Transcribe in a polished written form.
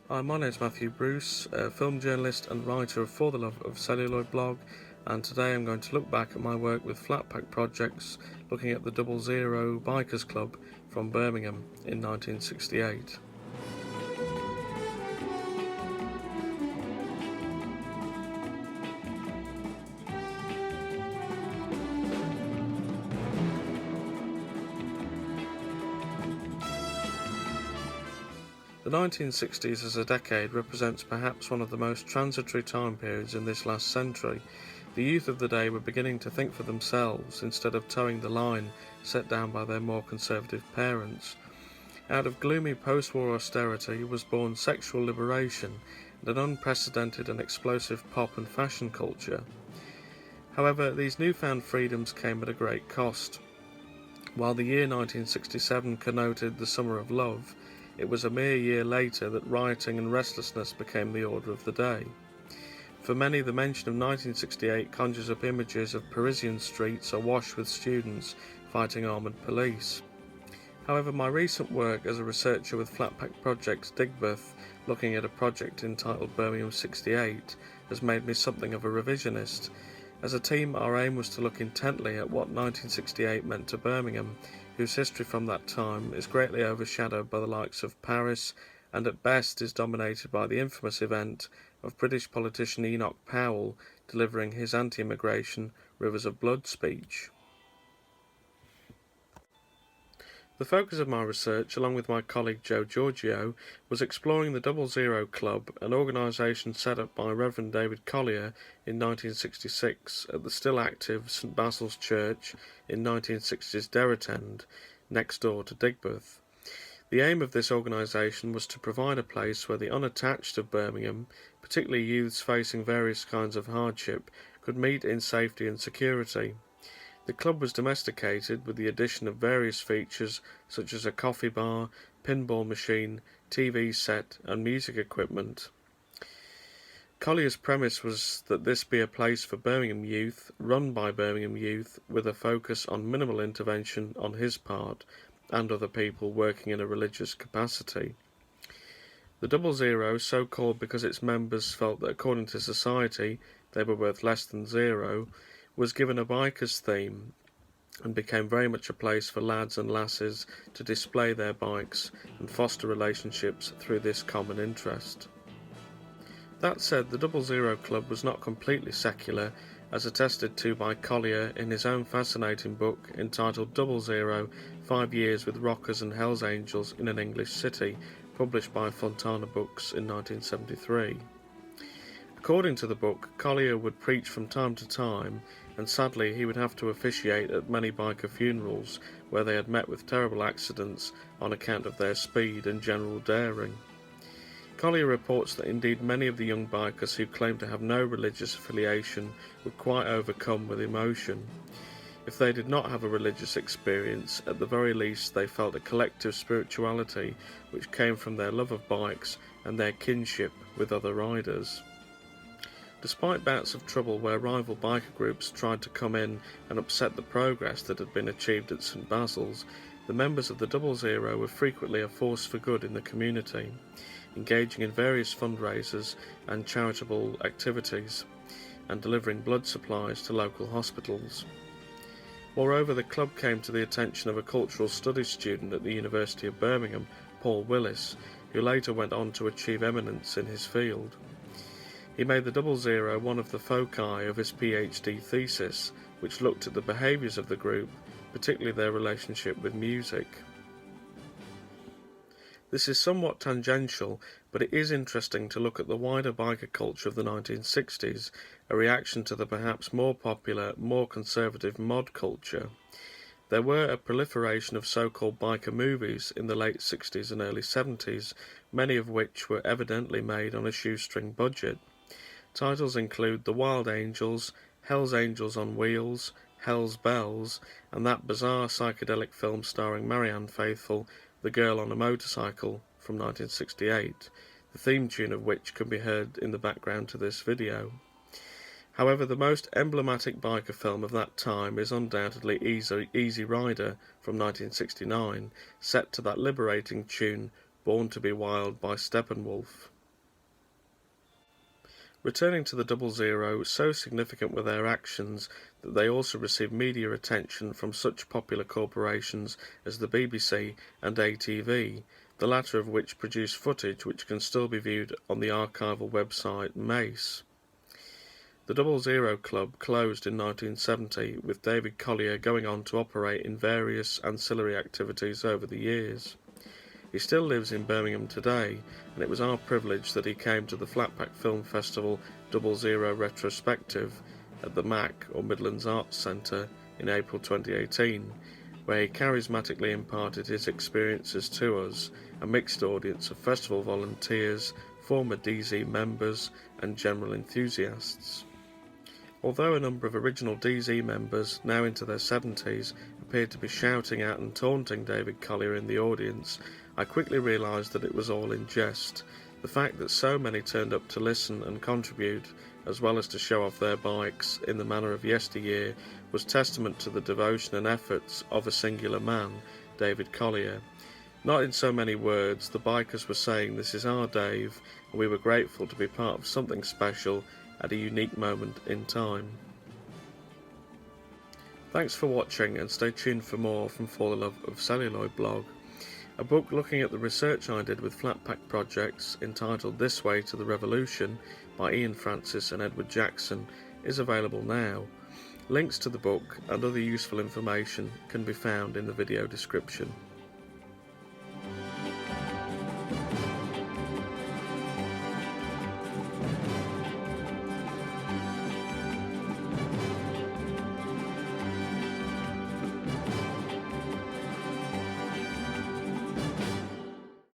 Hi, my name is Matthew Bruce, a film journalist and writer of For the Love of Celluloid blog, and today I'm going to look back at my work with Flatpack Projects, looking at the 00 Bikers Club from Birmingham in 1968. The 1960s as a decade represents perhaps one of the most transitory time periods in this last century. The youth of the day were beginning to think for themselves instead of towing the line set down by their more conservative parents. Out of gloomy post-war austerity was born sexual liberation and an unprecedented and explosive pop and fashion culture. However, these newfound freedoms came at a great cost. While the year 1967 connoted the summer of love, it was a mere year later that rioting and restlessness became the order of the day. For many, the mention of 1968 conjures up images of Parisian streets awash with students fighting armoured police. However, my recent work as a researcher with Flatpack Projects Digbeth, looking at a project entitled Birmingham 68, has made me something of a revisionist. As a team, our aim was to look intently at what 1968 meant to Birmingham, whose history from that time is greatly overshadowed by the likes of Paris, and at best is dominated by the infamous event of British politician Enoch Powell delivering his anti-immigration Rivers of Blood speech. The focus of my research, along with my colleague Joe Giorgio, was exploring the 00 Club, an organisation set up by Reverend David Collier in 1966 at the still active St Basil's Church in 1960s Derrit End, next door to Digbeth. The aim of this organisation was to provide a place where the unattached of Birmingham, particularly youths facing various kinds of hardship, could meet in safety and security. The club was domesticated with the addition of various features such as a coffee bar, pinball machine, TV set and music equipment. Collier's premise was that this be a place for Birmingham youth, run by Birmingham youth, with a focus on minimal intervention on his part and other people working in a religious capacity. The 00, so called because its members felt that according to society they were worth less than zero, was given a biker's theme and became very much a place for lads and lasses to display their bikes and foster relationships through this common interest. That said, the 00 Club was not completely secular, as attested to by Collier in his own fascinating book entitled 00, 5 Years with Rockers and Hells Angels in an English City, published by Fontana Books in 1973. According to the book, Collier would preach from time to time, and sadly he would have to officiate at many biker funerals where they had met with terrible accidents on account of their speed and general daring. Collier reports that indeed many of the young bikers who claimed to have no religious affiliation were quite overcome with emotion. If they did not have a religious experience, at the very least they felt a collective spirituality which came from their love of bikes and their kinship with other riders. Despite bouts of trouble where rival biker groups tried to come in and upset the progress that had been achieved at St Basil's, the members of the 00 were frequently a force for good in the community, engaging in various fundraisers and charitable activities, and delivering blood supplies to local hospitals. Moreover, the club came to the attention of a cultural studies student at the University of Birmingham, Paul Willis, who later went on to achieve eminence in his field. He made the 00 one of the foci of his PhD thesis, which looked at the behaviours of the group, particularly their relationship with music. This is somewhat tangential, but it is interesting to look at the wider biker culture of the 1960s, a reaction to the perhaps more popular, more conservative mod culture. There were a proliferation of so-called biker movies in the late 60s and early 70s, many of which were evidently made on a shoestring budget. Titles include The Wild Angels, Hell's Angels on Wheels, Hell's Bells, and that bizarre psychedelic film starring Marianne Faithfull, The Girl on a Motorcycle, from 1968, the theme tune of which can be heard in the background to this video. However, the most emblematic biker film of that time is undoubtedly Easy Rider from 1969, set to that liberating tune Born to be Wild by Steppenwolf. Returning to the 00, so significant were their actions that they also received media attention from such popular corporations as the BBC and ATV, the latter of which produced footage which can still be viewed on the archival website Mace. The 00 Club closed in 1970, with David Collier going on to operate in various ancillary activities over the years. He still lives in Birmingham today, and it was our privilege that he came to the Flatpack Film Festival 00 retrospective at the MAC, or Midlands Arts Centre, in April 2018, where he charismatically imparted his experiences to us, a mixed audience of festival volunteers, former DZ members and general enthusiasts. Although a number of original DZ members, now into their 70s, appeared to be shouting at and taunting David Collier in the audience, I quickly realised that it was all in jest. The fact that so many turned up to listen and contribute, as well as to show off their bikes in the manner of yesteryear, was testament to the devotion and efforts of a singular man, David Collier. Not in so many words, the bikers were saying, "This is our Dave," and we were grateful to be part of something special at a unique moment in time. Thanks for watching, and stay tuned for more from For the Love of Celluloid blog. A book looking at the research I did with Flatpack Projects, entitled This Way to the Revolution by Ian Francis and Edward Jackson, is available now. Links to the book and other useful information can be found in the video description.